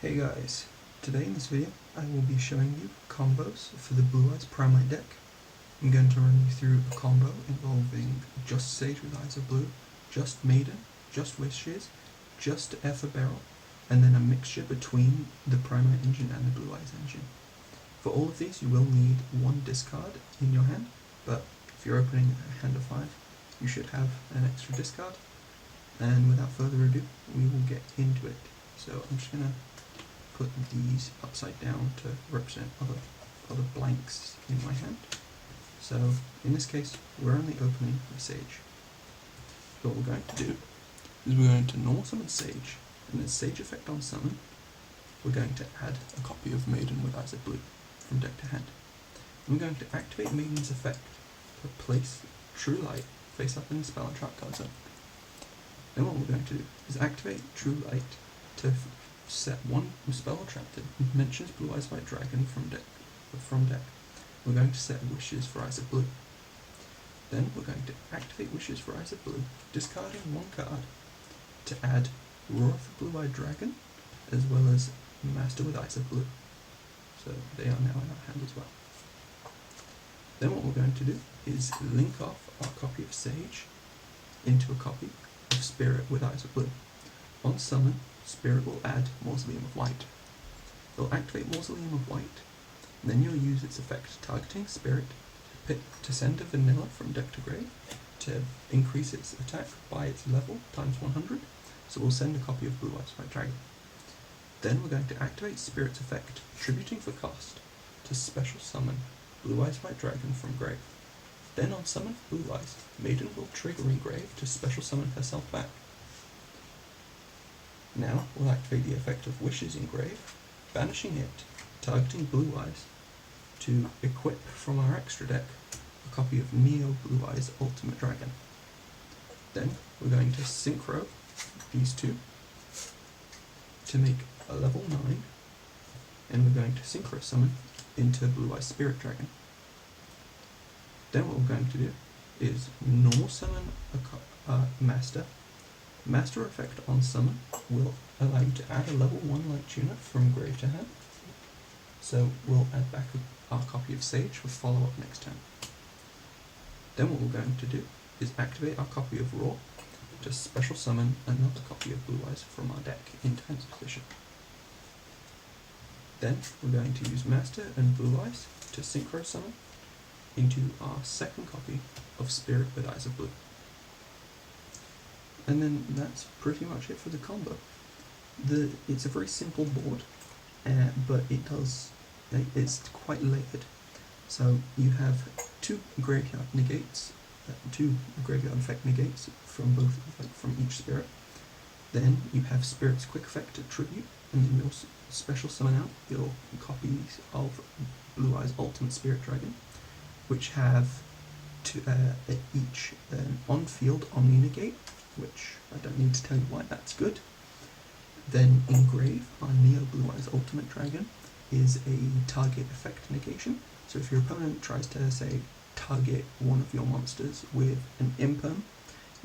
Hey guys, today in this video I will be showing you combos for the Blue-eyes Primite deck. I'm going to run you through a combo involving just Sage with Eyes of Blue, just Maiden, just Wishes, just Ether Barrel, and then a mixture between the Primite engine and the Blue-eyes engine. For all of these you will need one discard in your hand, but if you're opening a hand of 5 you should have an extra discard. And without further ado, we will get into it. So I'm just going to put these upside down to represent other blanks in my hand. So in this case, we're only opening the Sage. So what we're going to do is we're going to normal summon Sage, and then Sage effect on summon, we're going to add a copy of Maiden with Eyes of Blue from deck to hand. And we're going to activate Maiden's effect to place True Light face up in the spell and trap card zone. Then what we're going to do is activate True Light to set one spell or trap that mentions Blue-eyes White Dragon from deck. We're going to set Wishes for Eyes of Blue. Then we're going to activate Wishes for Eyes of Blue, discarding one card to add Roar of the Blue-eyed Dragon, as well as Master with Eyes of Blue. So they are now in our hand as well. Then what we're going to do is link off our copy of Sage into a copy of Spirit with Eyes of Blue. On summon, Spirit will add Mausoleum of White. It'll activate Mausoleum of White, and then you'll use its effect targeting Spirit to send a vanilla from deck to grave to increase its attack by its level times 100, so we'll send a copy of Blue-eyes White Dragon. Then we're going to activate Spirit's effect, tributing for cost, to special summon Blue-eyes White Dragon from grave. Then on summon for Blue-eyes, Maiden will trigger in grave to special summon herself back. Now we'll activate the effect of Wishes in grave, banishing it, targeting Blue-eyes, to equip from our extra deck a copy of Neo Blue-eyes Ultimate Dragon. Then we're going to synchro these two to make a level 9, and we're going to synchro summon into Blue-eyes Spirit Dragon. Then what we're going to do is normal summon a Master. Master effect on summon will allow you to add a level 1 Light Tuner from grave to hand. So we'll add back our copy of Sage for follow-up next turn. Then what we're going to do is activate our copy of Roar to special summon another copy of Blue-eyes from our deck into hand position. Then we're going to use Master and Blue-eyes to synchro summon into our second copy of Spirit with Eyes of Blue. And then that's pretty much it for the combo. It's a very simple board, but it's quite layered. So you have two graveyard effect negates from each spirit. Then you have Spirit's quick effect to tribute, and then you'll special summon out your copies of Blue-eyes Ultimate Spirit Dragon, which have each an on-field Omni negate, which I don't need to tell you why that's good. Then in grave, our Neo Blue-eyes Ultimate Dragon is a target effect negation. So if your opponent tries to, say, target one of your monsters with an imperm,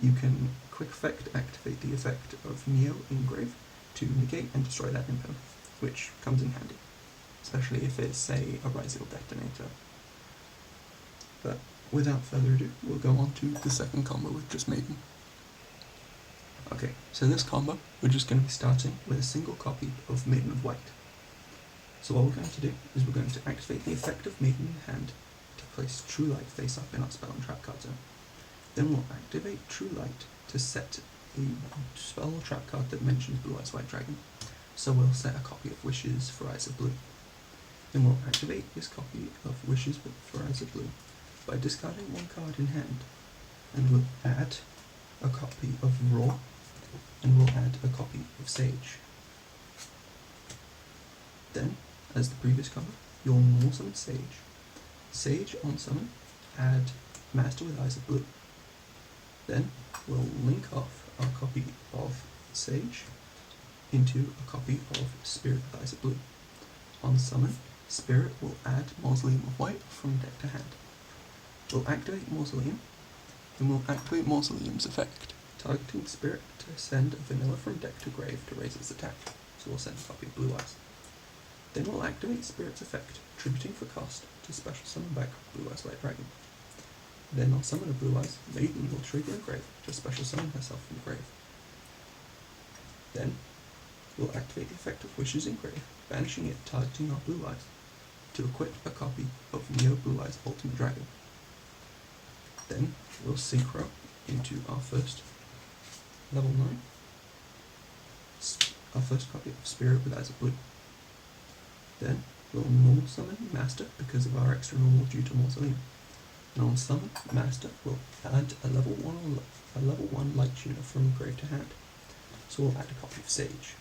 you can quick effect activate the effect of Neo in grave to negate and destroy that imperm, which comes in handy, especially if it's, say, a Ryzeal detonator. But without further ado, we'll go on to the second combo with just Maiden. Okay, so this combo, we're just going to be starting with a single copy of Maiden of White. So what we're going to do is we're going to activate the effect of Maiden in hand to place True Light face up in our spell and trap card zone. Then we'll activate True Light to set a spell or trap card that mentions Blue-eyes White Dragon. So we'll set a copy of Wishes for Eyes of Blue. Then we'll activate this copy of Wishes for Eyes of Blue by discarding one card in hand, and we'll add a copy of Roar, and we'll add a copy of Sage. Then, as the previous combo, you'll normal summon Sage. Sage on summon, add Master with Eyes of Blue. Then we'll link off our copy of Sage into a copy of Spirit with Eyes of Blue. On summon, Spirit will add Mausoleum of White from deck to hand. We'll activate Mausoleum, and we'll activate Mausoleum's effect, targeting Spirit to send a vanilla from deck to grave to raise its attack. so we'll send a copy of Blue-eyes. Then we'll activate Spirit's effect, tributing for cost, to special summon back Blue-eyes White Dragon. Then I'll summon a Blue-eyes Maiden will trigger a grave to special summon herself from the grave. Then we'll activate the effect of Wishes in Grave, banishing it, targeting our Blue-eyes, to equip a copy of Neo Blue-eyes Ultimate Dragon. Then we'll synchro into our first level 9, our first copy of Spirit with Eyes of Blue. Then we'll normal summon Master because of our extra normal due to Mausoleum. And on summon Master, we'll add a level 1 Light Tuner from grave to hand. So we'll add a copy of Sage.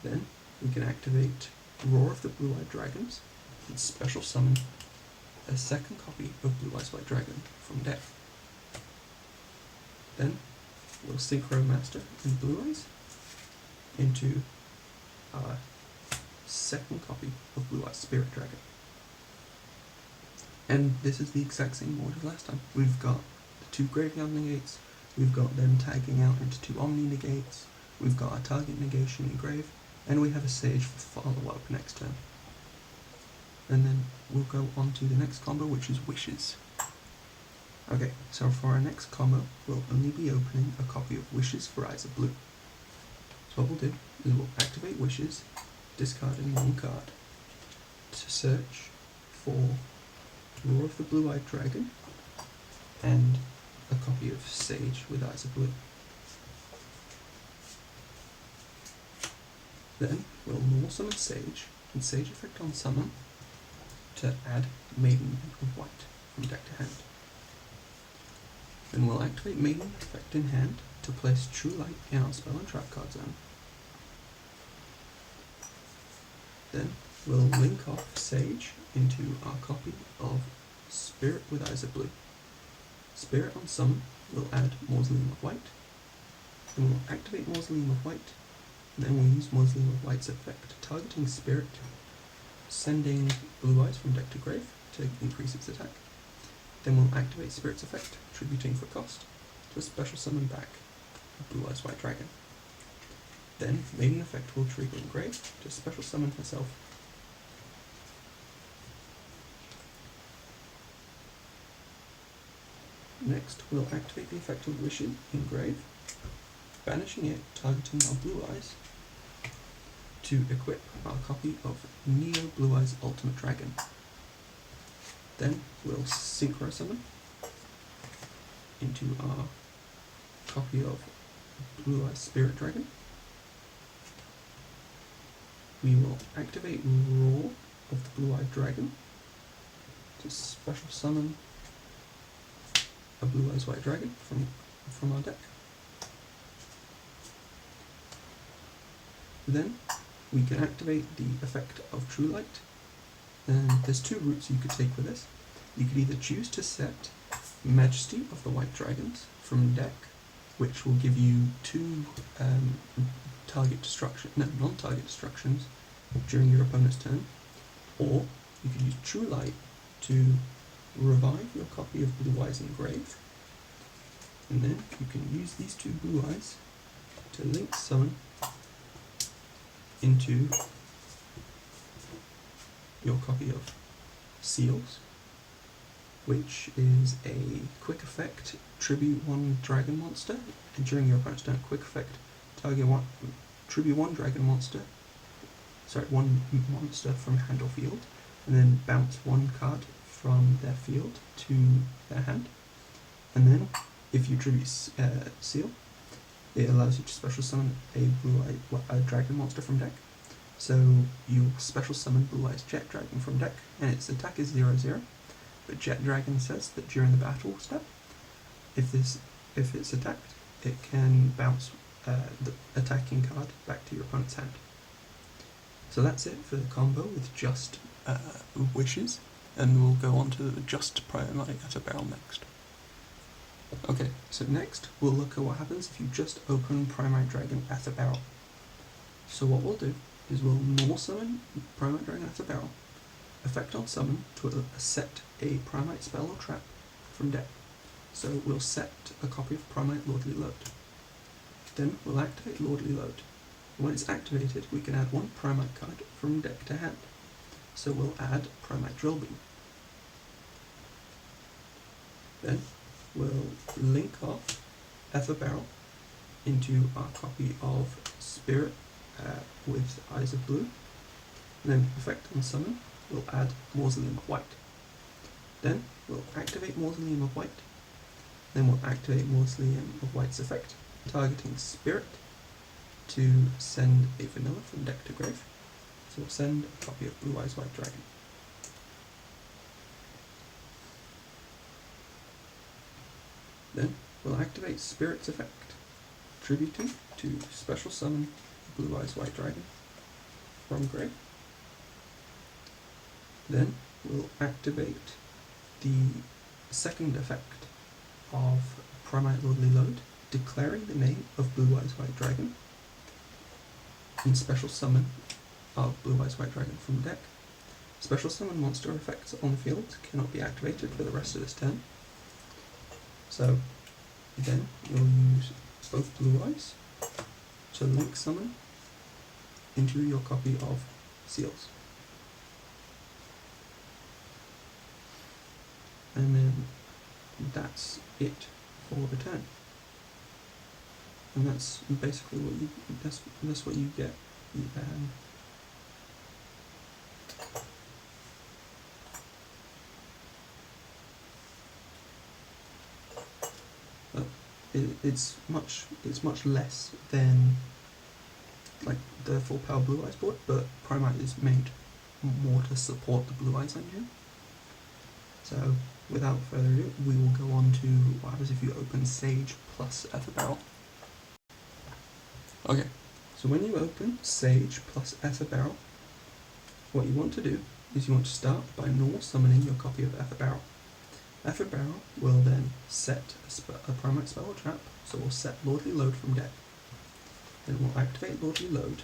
Then we can activate Roar of the Blue-eyed Dragons and special summon a second copy of Blue-eyes White Dragon from deck. Then we'll synchro Master and Blue-eyes into our second copy of Blue-eyes Spirit Dragon. And this is the exact same order as last time. We've got the 2 graveyard negates, we've got them tagging out into 2 Omni negates, we've got our target negation in grave, and we have a Sage for follow-up next turn. And then we'll go on to the next combo, which is Wishes. Okay, so for our next combo, we'll only be opening a copy of Wishes for Eyes of Blue. So what we'll do is we'll activate Wishes, discarding 1 card, to search for Roar of the Blue-eyed Dragon and a copy of Sage with Eyes of Blue. Then we'll normal summon Sage and Sage effect on summon to add Maiden of White from deck to hand. Then we'll activate Maiden effect in hand to place True Light in our spell and trap card zone. Then we'll link off Sage into our copy of Spirit with Eyes of Blue. Spirit on summon will add Mausoleum of White. Then we'll activate Mausoleum of White, and then we'll use Mausoleum of White's effect, targeting Spirit, sending Blue-eyes from deck to grave to increase its attack. Then we'll activate Spirit's effect, tributing for cost, to special summon back a Blue-eyes White Dragon. Then Maiden effect will trigger in grave to special summon herself. Next, we'll activate the effect of Wishes in grave, banishing it, targeting our Blue-eyes, to equip our copy of Neo Blue-eyes Ultimate Dragon. Then we'll synchro summon into our copy of Blue-eyes Spirit Dragon. We will activate Roar of the Blue-eyed Dragon to special summon a Blue-eyes White Dragon from our deck. Then we can activate the effect of True Light, and there's 2 routes you could take with this. You could either choose to set Majesty of the White Dragons from deck, which will give you 2 non-target destructions during your opponent's turn, or you could use True Light to revive your copy of Blue-eyes in grave, and then you can use these 2 Blue-eyes to link summon into your copy of Seals, which is a quick effect, tribute 1 dragon monster, and during your opponent's turn, quick effect, tribute 1 dragon monster, 1 monster from hand or field, and then bounce 1 card from their field to their hand. And then, if you tribute Seal, it allows you to special summon a dragon monster from deck. So you special summon Blue-eyes Jet Dragon from deck, and its attack is 0/0. But Jet Dragon says that during the battle step, if it's attacked, it can bounce the attacking card back to your opponent's hand. So that's it for the combo with just Wishes, and we'll go on to just Primite at a Barrel next. Okay, so next we'll look at what happens if you just open Primite Dragon at a barrel. So what we'll do is we'll normal summon Primite Dragon at a barrel, effect on summon to set a Primite spell or trap from deck. So we'll set a copy of Primite Lordly Load. Then we'll activate Lordly Load, When it's activated, we can add one Primite card from deck to hand. So we'll add Primite Drillbeam. Then we'll link off Ether Barrel into our copy of Spirit with Eyes of Blue. And then effect on summon, we'll add Mausoleum of White. Then we'll activate Mausoleum of White. Then we'll activate Mausoleum of White's effect, targeting Spirit to send a vanilla from deck to grave. So we'll send a copy of Blue-eyes White Dragon. Then we'll activate Spirit's effect, tributing to special summon Blue-eyes White Dragon from grave. Then we'll activate the second effect of Primite Lordly Load, declaring the name of Blue-eyes White Dragon, and special summon of Blue-eyes White Dragon from deck. Special summon monster effects on the field cannot be activated for the rest of this turn. So then you'll use both Blue-eyes to link summon into your copy of Seals. And then that's it for the turn. And that's basically what you that's what you get. It's much less than like the full power Blue-eyes board, but Primite is made more to support the Blue-eyes engine. So without further ado, we will go on to what happens if you open Sage plus Ether Barrel. Okay, so when you open Sage plus Ether Barrel, what you want to do is you want to start by normal summoning your copy of Ether Barrel. Ether Barrel will then set a Primite spell or trap, so we'll set Lordly Load from deck. Then we'll activate Lordly Load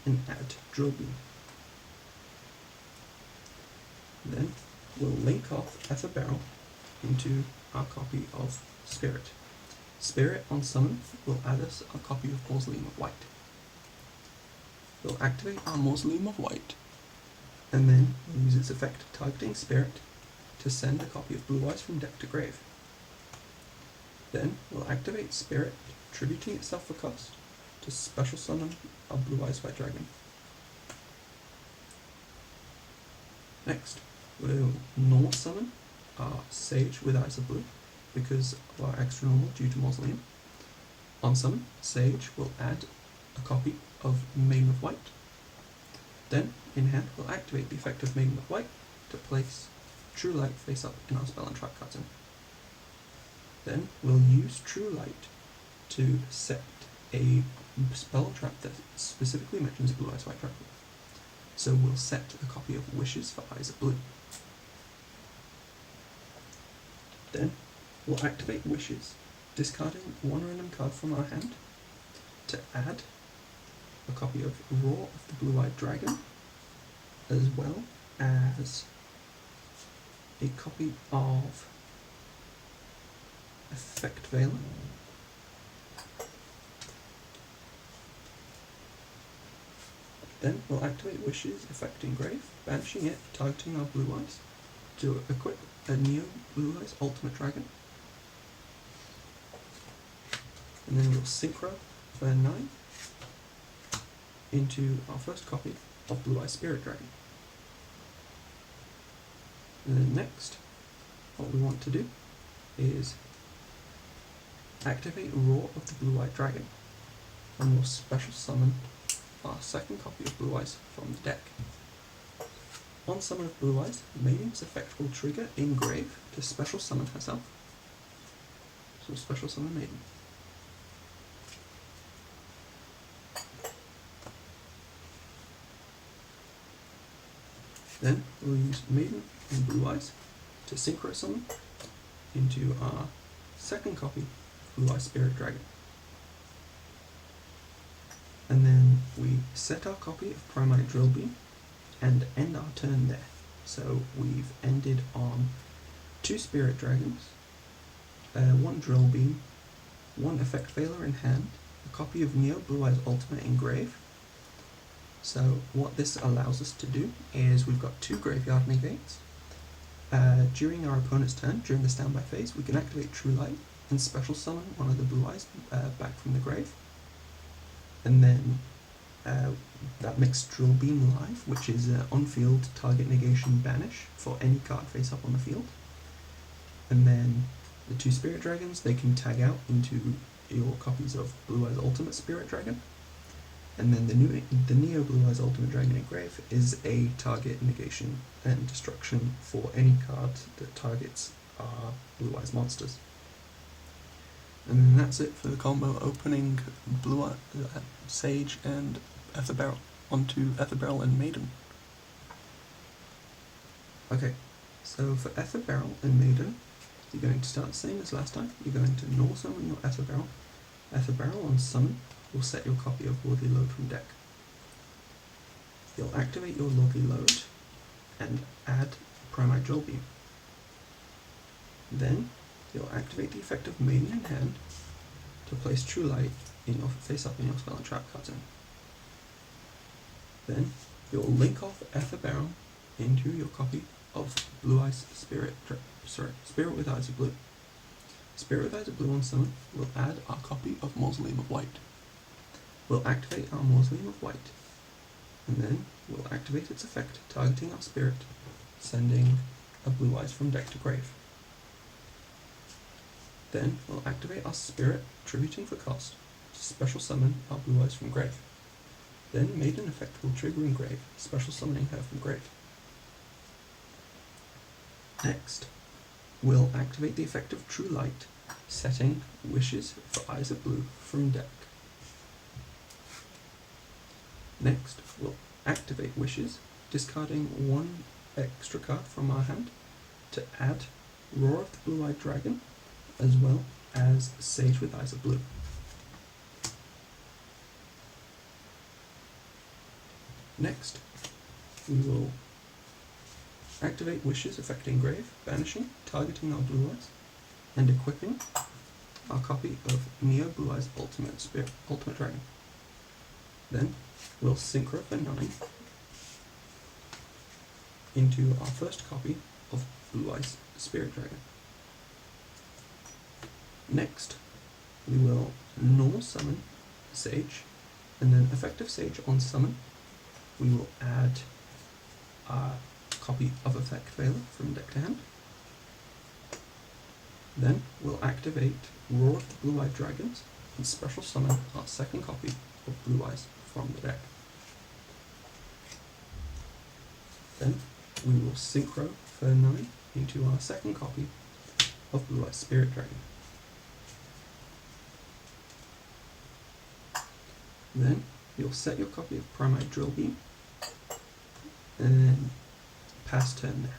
and add Drillbeam. Then we'll link off Ether Barrel into our copy of Spirit. Spirit on summon will add us a copy of Mausoleum of White. We'll activate our Mausoleum of White, and then we'll use its effect targeting Spirit to send a copy of Blue-eyes from deck to grave. Then we'll activate Spirit, tributing itself for cost, to special summon a Blue-eyes White Dragon. Next, we'll normal summon our Sage with Eyes of Blue because of our extra normal due to Mausoleum. On summon, Sage will add a copy of Maiden of White. Then, in hand, we'll activate the effect of Maiden of White to place True Light face up in our spell and trap cards in. Then we'll use True Light to set a spell or trap that specifically mentions Blue-eyes White Dragon. So we'll set a copy of Wishes for Eyes of Blue. Then we'll activate Wishes, discarding one random card from our hand to add a copy of Roar of the Blue-eyed Dragon, as well as a copy of Effect Veiler. Then we'll activate Wishes, effect Engrave, banishing it, targeting our Blue-eyes to equip a Neo Blue-eyes Ultimate Dragon. And then we'll Synchro for 9 into our first copy of Blue-eyes Spirit Dragon. And then next, what we want to do is activate Roar of the Blue-eyed Dragon, and we'll special summon our second copy of Blue-eyes from the deck. On summon of Blue-eyes, Maiden's effect will trigger Engrave to special summon herself. So special summon Maiden. Then we'll use Maiden and Blue-eyes to synchro summon into our second copy of Blue-eyes Spirit Dragon. And then we set our copy of Primite Drillbeam and end our turn there. So we've ended on 2 Spirit Dragons, 1 Drillbeam, 1 Effect Veiler in hand, a copy of Neo Blue-eyes Ultimate Engrave, So what this allows us to do is we've got 2 graveyard negates. During our opponent's turn, during the standby phase, we can activate True Light and special summon one of the Blue-eyes back from the grave. And then that makes Drill Beam live, which is on-field target negation banish for any card face up on the field. And then the 2 Spirit Dragons, they can tag out into your copies of Blue-eyes Ultimate Spirit Dragon. And then the Neo Blue-eyes Ultimate Dragon Engrave is a target negation and destruction for any card that targets our Blue-eyes monsters. And then that's it for the combo opening Blue Sage and Ether Barrel onto Ether Barrel and Maiden. Okay, so for Ether Barrel and Maiden, you're going to start the same as last time. You're going to normal summon your Ether Barrel. Ether Barrel on summon will set your copy of Lordly Load from deck. You'll activate your Lordly Load and add Primite Drill Beam. Then you'll activate the effect of Maiden in hand to place True Light in your face up in your spell and trap card zone. Then you'll link off Ether Barrel into your copy of Blue-eyes Spirit with Eyes of Blue. Spirit with Eyes of Blue on summon will add our copy of Mausoleum of White. We'll activate our Mausoleum of White, and then we'll activate its effect, targeting our spirit, sending a Blue-eyes from deck to grave. Then we'll activate our spirit, tributing for cost, to special summon our Blue-eyes from grave. Then Maiden effect will trigger in grave, special summoning her from grave. Next, we'll activate the effect of True Light, setting Wishes for Eyes of Blue from deck. Next, we'll activate Wishes, discarding 1 extra card from our hand to add Roar of the Blue-eyed Dragon, as well as Sage with Eyes of Blue. Next, we will activate Wishes affecting grave, banishing, targeting our Blue-eyes, and equipping our copy of Neo Blue-eyes Ultimate Dragon. Then we'll synchro for 9 into our first copy of Blue-eyes Spirit Dragon. Next, we will normal summon Sage, and then effective Sage on summon, we will add our copy of Effect Veiler from deck to hand. Then we'll activate Roar of the Blue-eyed Dragons and special summon our second copy of Blue-eyes from the deck. Then we will synchro for 9 into our second copy of Blue-eyes Spirit Dragon. Then you'll set your copy of Primite Drill Beam and then pass turn there.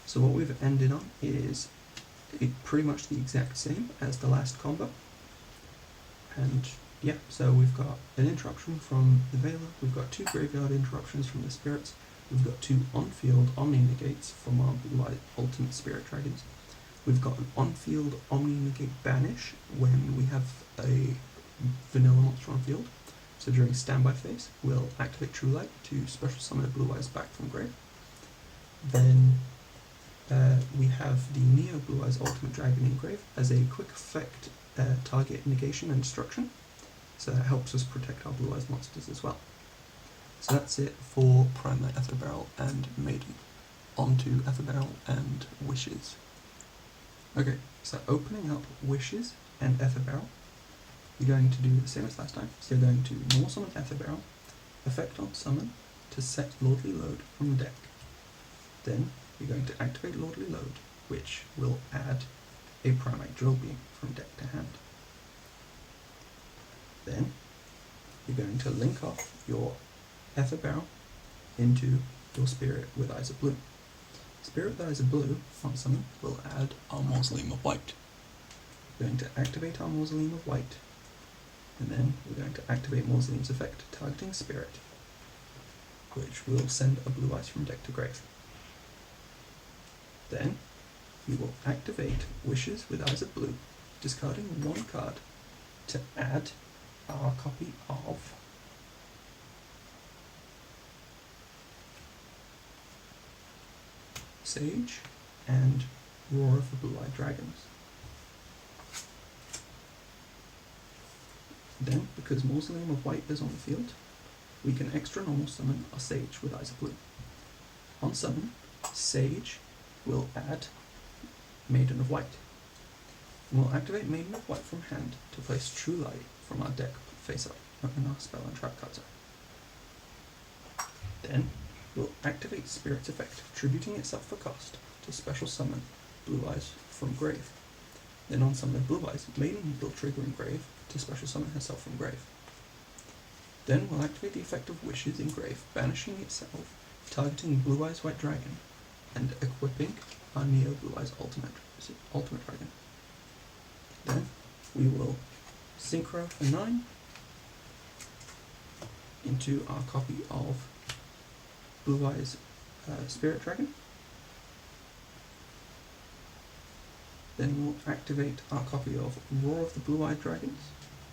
So what we've ended on is pretty much the exact same as the last combo. And yeah, so we've got an interruption from the Veiler, we've got 2 graveyard interruptions from the Spirits, we've got 2 on-field Omni-Negates from our Blue-eyed Ultimate Spirit Dragons, we've got an on-field Omni-Negate Banish when we have a vanilla monster on field. So during standby phase, we'll activate True Light to special summon a Blue-eyes back from grave. Then we have the Neo Blue-eyes Ultimate Dragon Engrave as a quick effect target negation and destruction. So that helps us protect our Blue-eyes monsters as well. So that's it for Primite Ether Barrel and Maiden. On to Ether Barrel and Wishes. Okay, so opening up Wishes and Ether Barrel, you're going to do the same as last time. So you're going to normal summon Ether Barrel, effect on summon to set Lordly Load from deck. Then you're going to activate Lordly Load, which will add a Primite Drill Beam from deck to hand. Then you're going to link off your Ether Barrel into your Spirit with Eyes of Blue. Spirit with Eyes of Blue on summon will add our Mausoleum of White. We're going to activate our Mausoleum of White, and then we're going to activate Mausoleum's effect, targeting Spirit, which will send a Blue-eyes from deck to grave. Then we will activate Wishes with Eyes of Blue, discarding 1 card to add our copy of Sage and Roar of the Blue-eyed Dragons. Then, because Mausoleum of White is on the field, we can extra normal summon a Sage with Eyes of Blue. On summon, Sage will add Maiden of White. We'll activate Maiden of White from hand to place True Light from our deck face up in our spell and trap cards. Then, we'll activate Spirit's effect, tributing itself for cost to special summon Blue-eyes from grave. Then on summon Blue-eyes, Maiden will trigger in grave to special summon herself from grave. Then we'll activate the effect of Wishes in grave, banishing itself, targeting Blue-eyes White Dragon, and equipping our Neo Blue-eyes Ultimate Dragon. Then we will Synchro for 9 into our copy of Blue-eyes Spirit Dragon. Then we'll activate our copy of Roar of the Blue-eyed Dragons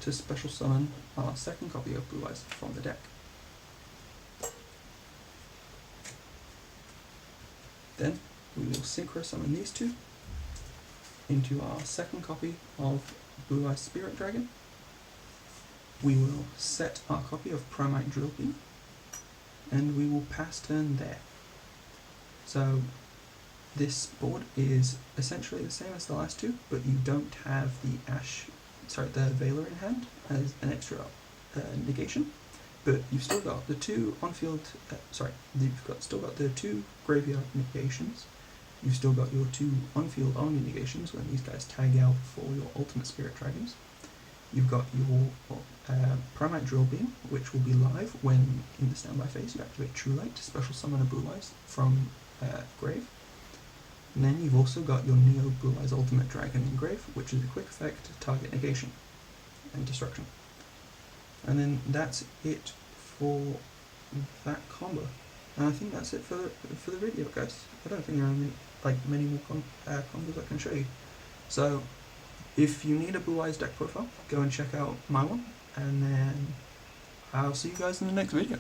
to special summon our second copy of Blue-eyes from the deck. Then we will Synchro summon these two into our second copy of Blue-eyes Spirit Dragon. We will set our copy of Primite Blue-eyes, and we will pass turn there. So this board is essentially the same as the last two, but you don't have the Veiler in hand as an extra negation. But you've still got the two on-field. Still got the two graveyard negations. You've still got your two on-field only negations when these guys tag out for your ultimate Spirit Dragons. You've got your Primite Drill Beam, which will be live when in the standby phase you activate True Light to special summon a Blue-eyes from grave. And then you've also got your Neo Blue-eyes Ultimate Dragon in grave, which is a quick effect target negation and destruction. And then that's it for that combo. And I think that's it for the video, guys. I don't think there are many more combos I can show you. So if you need a Blue-eyes deck profile, go and check out my one, and then I'll see you guys in the next video.